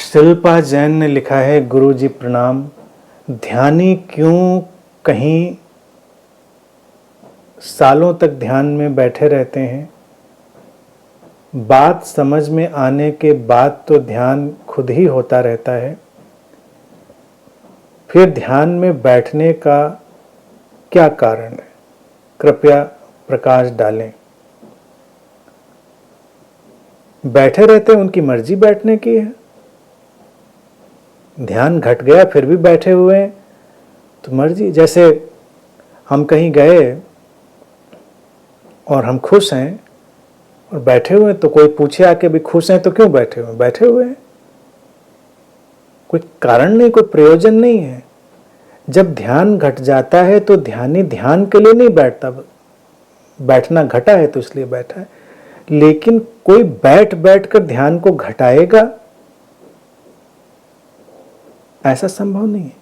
शिल्पा जैन ने लिखा है, गुरु जी प्रणाम। ध्यानी क्यों कहीं सालों तक ध्यान में बैठे रहते हैं, बात समझ में आने के बाद तो ध्यान खुद ही होता रहता है। फिर ध्यान में बैठने का क्या कारण है, कृपया प्रकाश डालें। बैठे रहते हैं, उनकी मर्जी बैठने की है। ध्यान घट गया फिर भी बैठे हुए हैं तो मर्जी। जैसे हम कहीं गए और हम खुश हैं और बैठे हुए हैं, तो कोई पूछे आके भी खुश हैं तो क्यों बैठे हुए हैं? बैठे हुए हैं, कोई कारण नहीं, कोई प्रयोजन नहीं है। जब ध्यान घट जाता है तो ध्यानी ध्यान के लिए नहीं बैठता, बैठना घटा है तो इसलिए बैठा है। लेकिन कोई बैठ बैठ कर ध्यान को घटाएगा, ऐसा संभव नहीं है।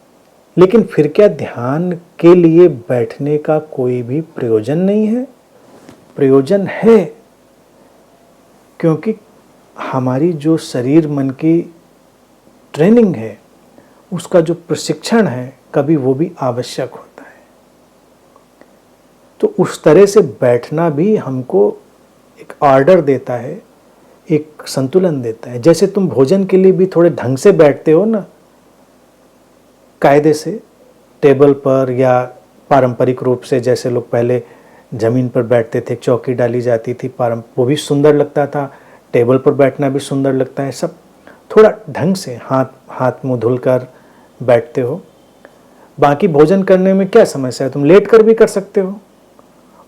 लेकिन फिर क्या ध्यान के लिए बैठने का कोई भी प्रयोजन नहीं है? प्रयोजन है, क्योंकि हमारी जो शरीर मन की ट्रेनिंग है, उसका जो प्रशिक्षण है, कभी वो भी आवश्यक होता है। तो उस तरह से बैठना भी हमको एक ऑर्डर देता है, एक संतुलन देता है। जैसे तुम भोजन के लिए भी थोड़े ढंग से बैठते हो ना, कायदे से, टेबल पर, या पारंपरिक रूप से जैसे लोग पहले ज़मीन पर बैठते थे, चौकी डाली जाती थी, वो भी सुंदर लगता था। टेबल पर बैठना भी सुंदर लगता है। सब थोड़ा ढंग से हाथ मुंह धुलकर बैठते हो। बाकी भोजन करने में क्या समस्या है? तुम लेट कर भी कर सकते हो,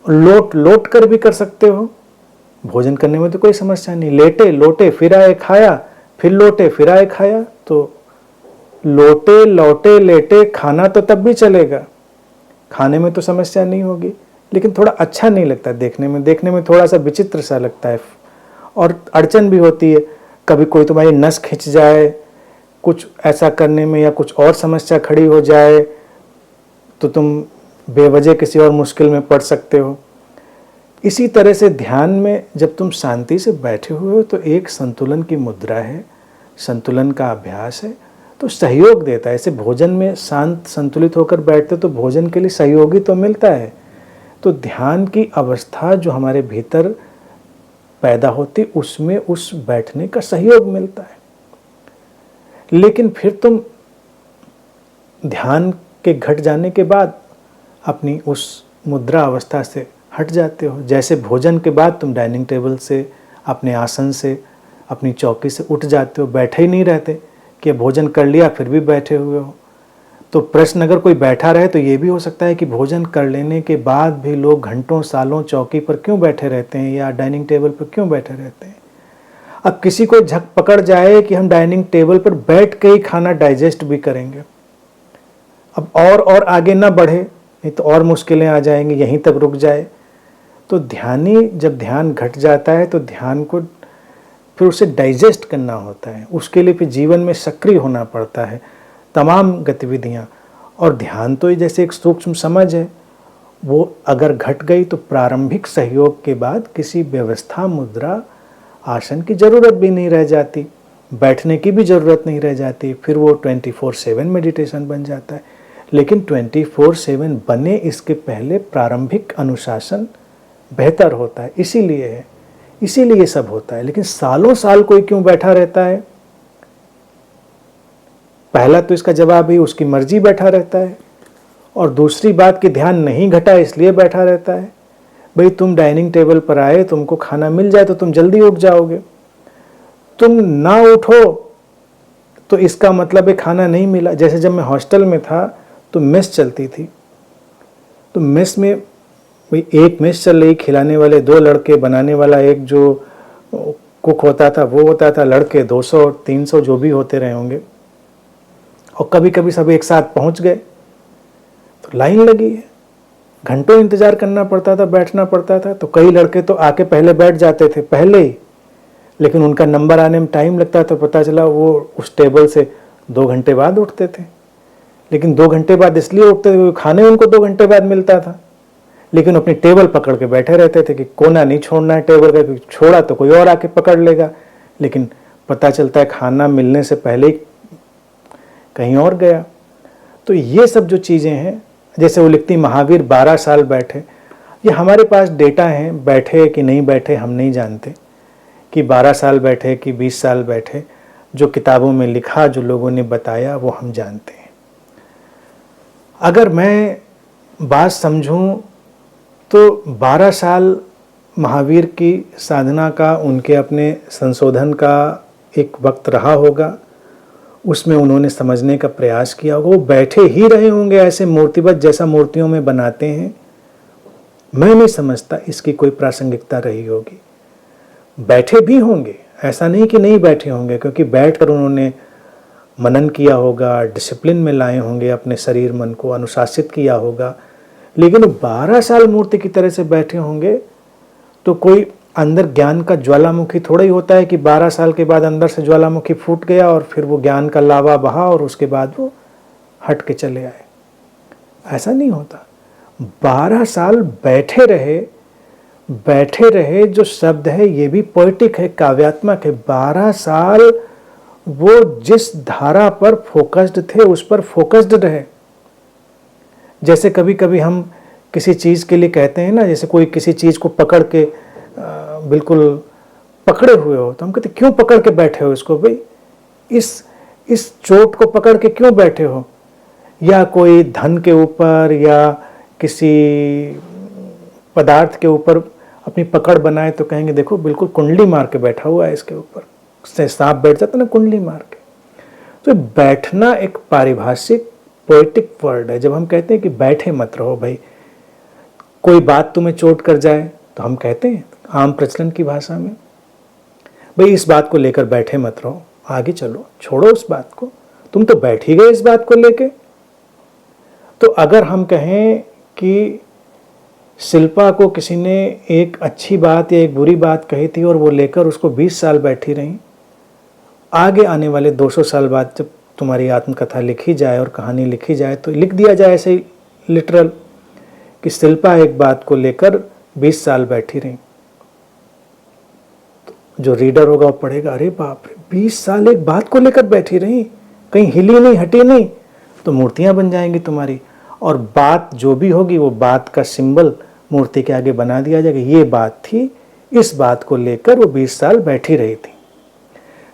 लोट कर भी कर सकते हो। भोजन करने में तो कोई समस्या नहीं। लेटे लोटे फिर आए खाया, फिर लोटे फिर आए खाया। तो लोटे लौटे लेटे खाना तो तब भी चलेगा, खाने में तो समस्या नहीं होगी। लेकिन थोड़ा अच्छा नहीं लगता देखने में थोड़ा सा विचित्र सा लगता है। और अड़चन भी होती है, कभी कोई तुम्हारी नस खिंच जाए कुछ ऐसा करने में, या कुछ और समस्या खड़ी हो जाए तो तुम बेवजह किसी और मुश्किल में पड़ सकते हो। इसी तरह से ध्यान में जब तुम शांति से बैठे हुए हो तो एक संतुलन की मुद्रा है, संतुलन का अभ्यास है, तो सहयोग देता है। ऐसे भोजन में शांत संतुलित होकर बैठते तो भोजन के लिए सहयोगी तो मिलता है। तो ध्यान की अवस्था जो हमारे भीतर पैदा होती, उसमें उस बैठने का सहयोग मिलता है। लेकिन फिर तुम ध्यान के घट जाने के बाद अपनी उस मुद्रा अवस्था से हट जाते हो। जैसे भोजन के बाद तुम डाइनिंग टेबल से, अपने आसन से, अपनी चौकी से उठ जाते हो, बैठे ही नहीं रहते कि भोजन कर लिया फिर भी बैठे हुए हो। तो प्रश्न अगर कोई बैठा रहे तो ये भी हो सकता है कि भोजन कर लेने के बाद भी लोग घंटों सालों चौकी पर क्यों बैठे रहते हैं, या डाइनिंग टेबल पर क्यों बैठे रहते हैं। अब किसी को झक पकड़ जाए कि हम डाइनिंग टेबल पर बैठ के ही खाना डाइजेस्ट भी करेंगे, अब और आगे ना बढ़े, नहीं तो और मुश्किलें आ जाएंगी, यहीं तक रुक जाए। तो ध्यानी जब ध्यान घट जाता है तो ध्यान को फिर उसे डाइजेस्ट करना होता है, उसके लिए फिर जीवन में सक्रिय होना पड़ता है, तमाम गतिविधियाँ। और ध्यान तो जैसे एक सूक्ष्म समझ है, वो अगर घट गई तो प्रारंभिक सहयोग के बाद किसी व्यवस्था, मुद्रा, आसन की ज़रूरत भी नहीं रह जाती, बैठने की भी ज़रूरत नहीं रह जाती। फिर वो 24/7 मेडिटेशन बन जाता है। लेकिन 24/7 बने इसके पहले प्रारंभिक अनुशासन बेहतर होता है, इसीलिए सब होता है। लेकिन सालों साल कोई क्यों बैठा रहता है? पहला तो इसका जवाब ही उसकी मर्जी बैठा रहता है, और दूसरी बात कि ध्यान नहीं घटा इसलिए बैठा रहता है। भाई तुम डाइनिंग टेबल पर आए, तुमको खाना मिल जाए तो तुम जल्दी उठ जाओगे। तुम ना उठो तो इसका मतलब है खाना नहीं मिला। जैसे जब मैं हॉस्टल में था तो मेस चलती थी, तो मेस में भाई एक मेस चल रही, खिलाने वाले 2 लड़के, बनाने वाला एक जो कुक होता था वो होता था, लड़के 200-300 जो भी होते रहे होंगे। और कभी कभी सब एक साथ पहुंच गए तो लाइन लगी है, घंटों इंतजार करना पड़ता था, बैठना पड़ता था। तो कई लड़के तो आके पहले बैठ जाते थे पहले ही, लेकिन उनका नंबर आने में टाइम लगता, तो पता चला वो उस टेबल से 2 घंटे बाद उठते थे। लेकिन 2 घंटे बाद इसलिए उठते थे क्योंकि खाने उनको 2 घंटे बाद मिलता था। लेकिन अपनी टेबल पकड़ के बैठे रहते थे कि कोना नहीं छोड़ना है टेबल का, क्योंकि छोड़ा तो कोई और आके पकड़ लेगा। लेकिन पता चलता है खाना मिलने से पहले ही कहीं और गया। तो ये सब जो चीज़ें हैं, जैसे वो लिखती महावीर 12 साल बैठे, ये हमारे पास डेटा है, बैठे कि नहीं बैठे हम नहीं जानते, कि 12 साल बैठे कि 20 साल बैठे। जो किताबों में लिखा, जो लोगों ने बताया, वो हम जानते हैं। अगर मैं बात समझूं तो 12 साल महावीर की साधना का, उनके अपने संशोधन का एक वक्त रहा होगा। उसमें उन्होंने समझने का प्रयास किया होगा। वो बैठे ही रहे होंगे ऐसे मूर्तिवत, जैसा मूर्तियों में बनाते हैं। मैं नहीं समझता इसकी कोई प्रासंगिकता रही होगी। बैठे भी होंगे, ऐसा नहीं कि नहीं बैठे होंगे, क्योंकि बैठकर उन्होंने मनन किया होगा, डिसिप्लिन में लाए होंगे, अपने शरीर मन को अनुशासित किया होगा। लेकिन 12 साल मूर्ति की तरह से बैठे होंगे तो कोई अंदर ज्ञान का ज्वालामुखी थोड़ा ही होता है कि 12 साल के बाद अंदर से ज्वालामुखी फूट गया और फिर वो ज्ञान का लावा बहा और उसके बाद वो हट के चले आए। ऐसा नहीं होता। 12 साल बैठे रहे। बैठे रहे जो शब्द है ये भी पोएटिक है, काव्यात्मक है। 12 साल वो जिस धारा पर फोकस्ड थे उस पर फोकस्ड रहे। जैसे कभी कभी हम किसी चीज़ के लिए कहते हैं ना, जैसे कोई किसी चीज़ को पकड़ के बिल्कुल पकड़े हुए हो, तो हम कहते क्यों पकड़ के बैठे हो इसको भाई, इस चोट को पकड़ के क्यों बैठे हो। या कोई धन के ऊपर या किसी पदार्थ के ऊपर अपनी पकड़ बनाए तो कहेंगे देखो बिल्कुल कुंडली मार के बैठा हुआ है इसके ऊपर, से सांप बैठ जाता ना कुंडली मार के। तो बैठना एक पारिभाषिक पोएटिक वर्ड है। जब हम कहते हैं कि बैठे मत रहो भाई, कोई बात तुम्हें चोट कर जाए तो हम कहते हैं आम प्रचलन की भाषा में, भाई इस बात को लेकर बैठे मत रहो, आगे चलो, छोड़ो उस बात को, तुम तो बैठ ही गए इस बात को लेके। तो अगर हम कहें कि शिल्पा को किसी ने एक अच्छी बात या एक बुरी बात कही थी और वो लेकर उसको 20 साल बैठी रही, आगे आने वाले 200 साल बाद जब तुम्हारी आत्मकथा लिखी जाए और कहानी लिखी जाए तो लिख दिया जाए ऐसे ही लिटरल कि शिल्पा एक बात को लेकर 20 साल बैठी रही। तो जो रीडर होगा वो पढ़ेगा, अरे बाप रे 20 साल एक बात को लेकर बैठी रही, कहीं हिली नहीं हटी नहीं। तो मूर्तियां बन जाएंगी तुम्हारी, और बात जो भी होगी वो बात का सिंबल मूर्ति के आगे बना दिया जाएगा, ये बात थी, इस बात को लेकर वो 20 साल बैठी रही थी।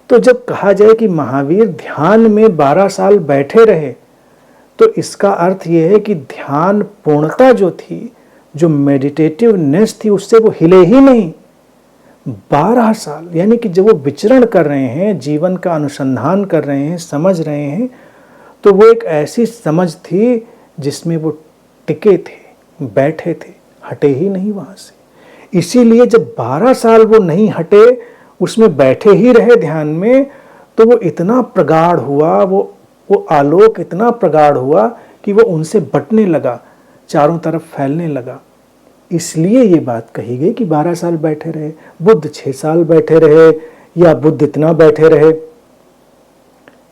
तो जब कहा जाए कि महावीर ध्यान में 12 साल बैठे रहे, तो इसका अर्थ ये है कि ध्यान पूर्णता जो थी, जो मेडिटेटिवनेस थी, उससे वो हिले ही नहीं। 12 साल यानी कि जब वो विचरण कर रहे हैं, जीवन का अनुसंधान कर रहे हैं, समझ रहे हैं, तो वो एक ऐसी समझ थी जिसमें वो टिके थे, बैठे थे, हटे ही नहीं वहाँ से। इसीलिए जब 12 साल वो नहीं हटे, उसमें बैठे ही रहे ध्यान में, तो वो इतना प्रगाढ़ हुआ, वो आलोक इतना प्रगाढ़ हुआ कि वो उनसे बटने लगा, चारों तरफ फैलने लगा। इसलिए ये बात कही गई कि 12 साल बैठे रहे। बुद्ध 6 साल बैठे रहे या बुद्ध इतना बैठे रहे,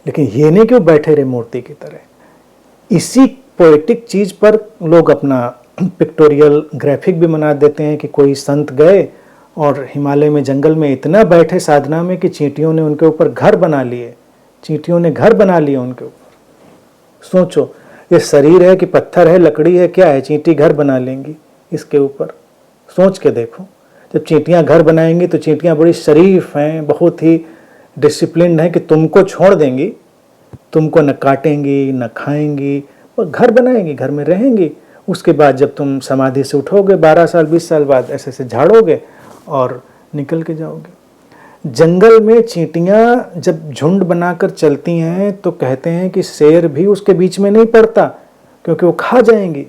लेकिन ये नहीं कि वो बैठे रहे मूर्ति की तरह। इसी पोएटिक चीज पर लोग अपना पिक्टोरियल ग्राफिक भी बना देते हैं कि कोई संत गए और हिमालय में जंगल में इतना बैठे साधना में कि चींटियों ने उनके ऊपर घर बना लिए, चींटियों ने घर बना लिए उनके ऊपर। सोचो, ये शरीर है कि पत्थर है, लकड़ी है, क्या है, चींटी घर बना लेंगी इसके ऊपर। सोच के देखो, जब चींटियां घर बनाएंगी तो चींटियां बड़ी शरीफ हैं, बहुत ही डिसिप्लिन्ड हैं कि तुमको छोड़ देंगी, तुमको न काटेंगी न खाएंगी, वो घर बनाएंगी, घर में रहेंगी। उसके बाद जब तुम समाधि से उठोगे 12 साल 20 साल बाद, ऐसे ऐसे झाड़ोगे और निकल के जाओगे। जंगल में चींटियां जब झुंड बनाकर चलती हैं तो कहते हैं कि शेर भी उसके बीच में नहीं पड़ता, क्योंकि वो खा जाएंगी।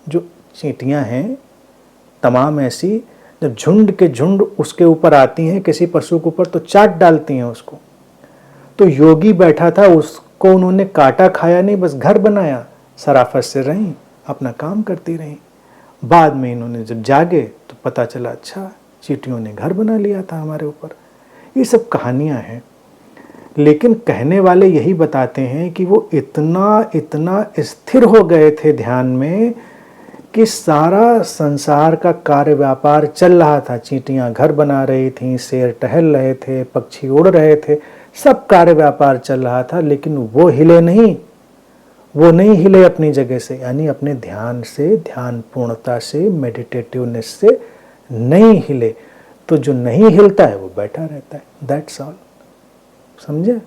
जो चींटियां हैं तमाम ऐसी, जब झुंड के झुंड उसके ऊपर आती हैं, किसी पशु के ऊपर, तो चाट डालती हैं उसको। तो योगी बैठा था, उसको उन्होंने काटा खाया नहीं, बस घर बनाया, शराफत से रहीं, अपना काम करती रहीं। बाद में इन्होंने जब जागे तो पता चला अच्छा चींटियों ने घर बना लिया था हमारे ऊपर। ये सब कहानियां हैं, लेकिन कहने वाले यही बताते हैं कि वो इतना स्थिर हो गए थे ध्यान में कि सारा संसार का कार्य व्यापार चल रहा था। चींटियां घर बना रही थीं, शेर टहल रहे थे, पक्षी उड़ रहे थे, सब कार्य व्यापार चल रहा था, लेकिन वो हिले नहीं, वो नहीं हिले अपनी जगह से, यानी अपने ध्यान से, ध्यान पूर्णता से, मेडिटेटिवनेस से नहीं हिले। तो जो नहीं हिलता है वो बैठा रहता है, दैट्स ऑल। समझे?